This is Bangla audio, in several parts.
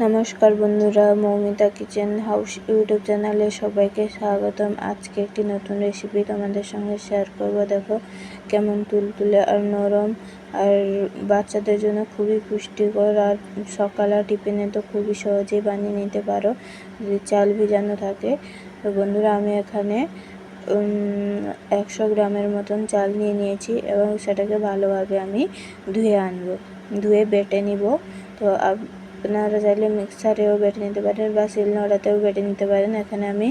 নমস্কার বন্ধুরা, মৌমিতা কিচেন হাউস ইউটিউব চ্যানেলে সবাইকে স্বাগতম। আজকে একটি নতুন রেসিপি তোমাদের সঙ্গে শেয়ার করব। দেখো কেমন তুলতুলে আর নরম, আর বাচ্চাদের জন্য খুবই পুষ্টিকর, আর সকাল আর টিফিনে তো খুবই সহজেই বানিয়ে নিতে পারো যদি চাল ভিজানো থাকে। তো বন্ধুরা, আমি এখানে 100 গ্রামের মতন চাল নিয়ে নিয়েছি এবং সেটাকে ভালোভাবে আমি ধুয়ে বেটে নিব। তো আপনারা চাইলে মিক্সারেও বেটে নিতে পারেন বা শিলনোড়াতেও বেটে নিতে পারেন। এখানে আমি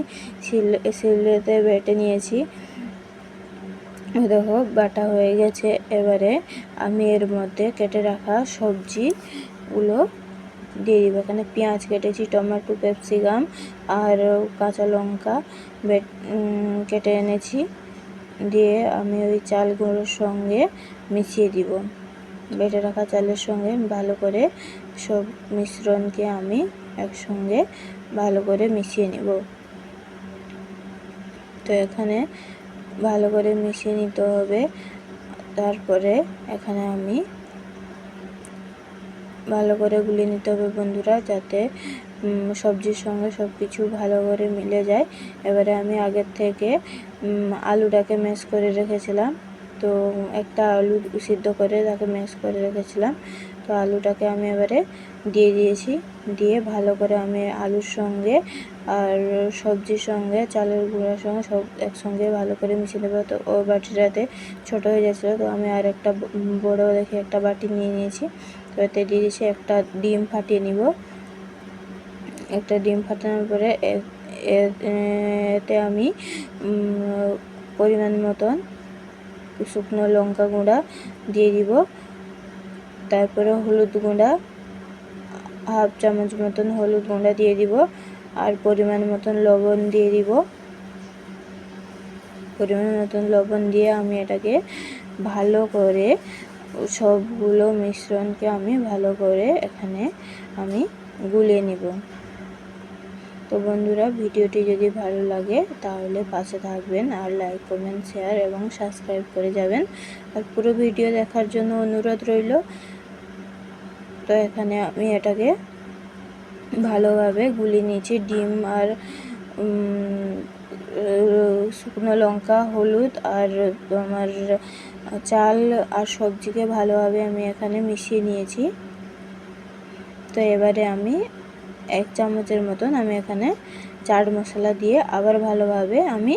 শিলেতে বেটে নিয়েছি। দেখো বাটা হয়ে গেছে। এবারে আমি এর মধ্যে কেটে রাখা সবজিগুলো দিয়ে দিব। এখানে পেঁয়াজ কেটেছি, টমেটো, ক্যাপসিকাম আর কাঁচা লঙ্কা কেটে এনেছি। দিয়ে আমি ওই চালগুলোর সঙ্গে মিশিয়ে দিব। বেটে রাখা চালের সঙ্গে ভালো করে সব মিশ্রণকে আমি একসঙ্গে ভালো করে মিশিয়ে নিব। তো এখানে ভালো করে মিশিয়ে নিতে হবে। তারপরে এখানে আমি ভালো করে গুলিয়ে নিতে হবে বন্ধুরা, যাতে সবজির সঙ্গে সব কিছু ভালো করে মিলে যায়। এবারে আমি আগের থেকে আলুটাকে ম্যাশ করে রেখেছিলাম। তো একটা আলু সিদ্ধ করে তাকে ম্যাশ করে রেখেছিলাম। তো আলুটাকে আমি এবারে দিয়ে দিয়েছি। দিয়ে ভালো করে আমি আলুর সঙ্গে আর সবজির সঙ্গে চালের গুঁড়ার সঙ্গে সব একসঙ্গে ভালো করে মিশিয়ে দেবো। তো ওই বাটিটাতে ছোটো হয়ে যাচ্ছিলো, তো আমি আর একটা বড় দেখে একটা বাটি নিয়ে নিয়েছি। তো এতে দিয়ে দিয়েছি একটা ডিম ফাটিয়ে নিব। একটা ডিম ফাটানোর পরে এতে আমি পরিমাণ মতন শুকনো লঙ্কা গুঁড়া দিয়ে দিব। তারপরে হলুদ গুঁড়া, হাফ চামচ মতন হলুদ গুঁড়া দিয়ে দিব। আর পরিমাণ মতন লবণ দিয়ে দিব। পরিমাণ মতন লবণ দিয়ে আমি এটাকে ভালো করে সবগুলো মিশ্রণকে আমি ভালো করে এখানে আমি গুলিয়ে নিব। তো বন্ধুরা, ভিডিওটি যদি ভালো লাগে তাহলে পাশে থাকবেন আর লাইক, কমেন্ট, শেয়ার এবং সাবস্ক্রাইব করে যাবেন। আর পুরো ভিডিও দেখার জন্য অনুরোধ রইল। তো এখানে আমি এটাকে ভালোভাবে গুলিয়ে নিয়েছি। ডিম আর শুকনো লঙ্কা, হলুদ আর তোমার চাল আর সবজিকে ভালোভাবে আমি এখানে মিশিয়ে নিয়েছি। তো এবারে আমি 1 চামচের মতন আমি এখানে চাট মশলা দিয়ে আবার ভালোভাবে আমি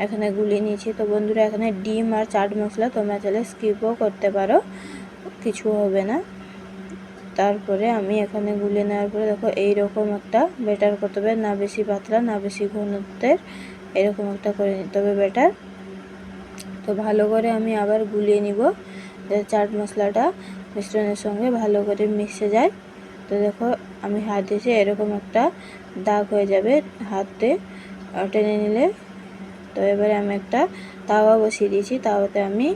এখানে গুলিয়ে নিয়েছি। তো বন্ধুরা, এখানে ডিম আর চাট মশলা তোমরা চাইলে স্কিপও করতে পারো, কিছু হবে না। তারপরে আমি এখানে গুলিয়ে নেওয়ার পরে দেখো এইরকম একটা ব্যাটার করতে হবে, না বেশি পাতলা না বেশি ঘনত্বের, এরকম একটা করে নিতে হবে ব্যাটার। তো ভালো করে আমি আবার গুলিয়ে নিব যাতে চাট মশলাটা মিশ্রণের সঙ্গে ভালো করে মিশে যায়। তো দেখো আমি হাত দিয়েছি, এরকম একটা দাগ হয়ে যাবে হাতে টেনে নিলে। তো এবারে আমি একটা তাওয়া বসিয়ে দিয়েছি। তাওয়াতে আমি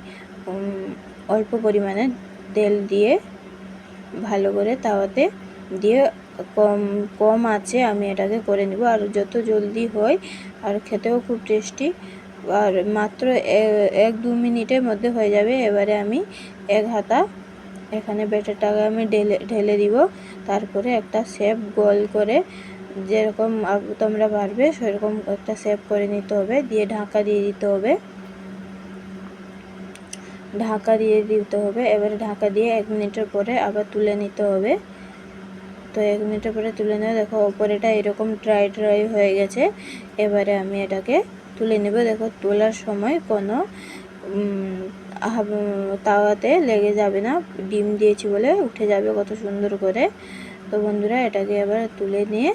অল্প পরিমাণে তেল দিয়ে ভালো করে তাওয়াতে দিয়ে কম আঁচে আমি এটাকে করে নিব। আর যত জলদি হয় আর খেতেও খুব টেস্টি, আর মাত্র 1-2 মিনিটের মধ্যে হয়ে যাবে। এবারে আমি এক হাতা এখানে ব্যাটারটাকে আমি ঢেলে দিব। তারপরে একটা শেপ গোল করে যেরকম তোমরা পারবে সেরকম একটা শেপ করে নিতে হবে। দিয়ে ঢাকা দিয়ে দিতে হবে। এবারে ঢাকা দিয়ে 1 মিনিটের পরে আবার তুলে নিতে হবে। তো 1 মিনিটের পরে তুলে নেবে। দেখো ওপরেটা এরকম ড্রাই হয়ে গেছে। এবারে আমি এটাকে তুলে নেব। দেখো তোলার সময় কোনো তাওয়াতে লেগে যাবে না, ডিম দিয়েছি বলে উঠে যাবে কত সুন্দর করে। তো বন্ধুরা, এটাকে আবার তুলে নিয়ে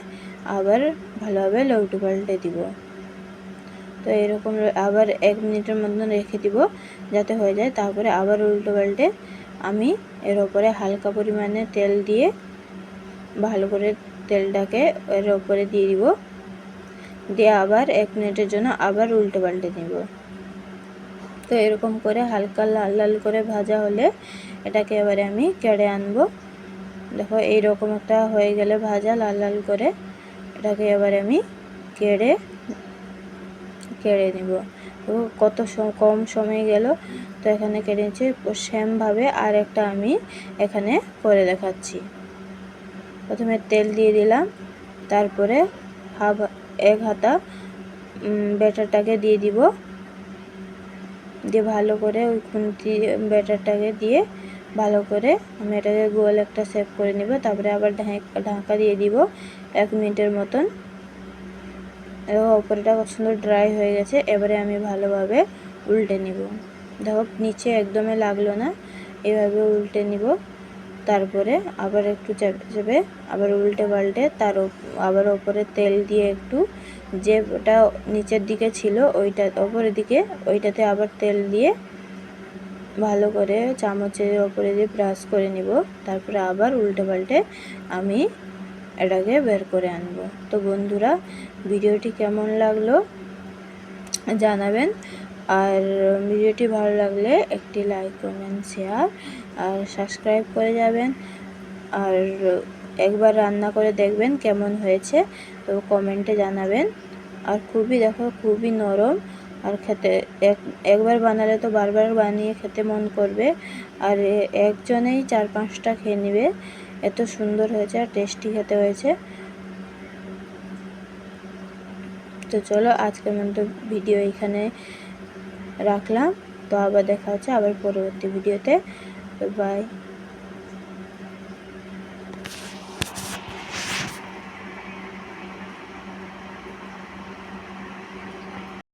আবার ভালোভাবে উল্টে পাল্টে দিব। তো এরকম আবার 1 মিনিটের মতন রেখে দিব যাতে হয়ে যায়। তারপরে আবার উল্টো পাল্টে আমি এর ওপরে হালকা পরিমাণে তেল দিয়ে ভালো করে তেলটাকে এর ওপরে দিয়ে দিব। দিয়ে আবার 1 মিনিটের জন্য আবার উল্টো পাল্টে দিব। তো এরকম করে হালকা লাল লাল করে ভাজা হলে এটাকে এবারে আমি কেড়ে আনবো। দেখো এইরকম একটা হয়ে গেলে ভাজা লাল লাল করে, এটাকে এবারে আমি কেড়ে নিব। তো কত কম সময় গেল। তো এখানে কেড়ে নিচ্ছি। সেমভাবে আর একটা আমি এখানে করে দেখাচ্ছি। প্রথমে তেল দিয়ে দিলাম, তারপরে এক হাতা ব্যাটারটাকে দিয়ে দিব, দিয়ে ভালো করে ওই খুন্তি ব্যাটারটাকে দিয়ে ভালো করে আমি এটাকে গোল একটা শেপ করে নিব। তারপরে আবার ঢাকা দিয়ে দিব 1 মিনিটের মতন। এবং উপরটা খুব সুন্দর ড্রাই হয়ে গেছে। এবারে আমি ভালোভাবে উল্টে নিব। দেখো নিচে একদমই লাগলো না, এভাবে উল্টে নিব। তারপরে আবার একটু চেপে আবার উল্টে পাল্টে আবার ওপরে তেল দিয়ে একটু, যেটা নিচের দিকে ছিল ওইটা ওপরের দিকে, ওইটাতে আবার তেল দিয়ে ভালো করে চামচের ওপরে দিয়ে ব্রাশ করে নিব। তারপরে আবার উল্টে পাল্টে আমি এটাকে বের করে আনবো। তো বন্ধুরা, ভিডিওটি কেমন লাগলো জানাবেন, আর ভিডিওটি ভালো লাগলে একটি লাইক, কমেন্ট, শেয়ার আর সাবস্ক্রাইব করে যাবেন। আর একবার রান্না করে দেখবেন কেমন হয়েছে, তো কমেন্টে জানাবেন। আর খুবই নরম, আর খেতে একবার বানালে তো বারবার বানিয়ে খেতে মন করবে। আর একজনেই 4-5টা খেয়ে নেবে, এত সুন্দর হয়েছে আর টেস্টি খেতে হয়েছে। তো চলো আজকের মতো ভিডিও এখানে রাখলাম। তো আবার দেখা হচ্ছে আবার পরবর্তী ভিডিওতে। বাই।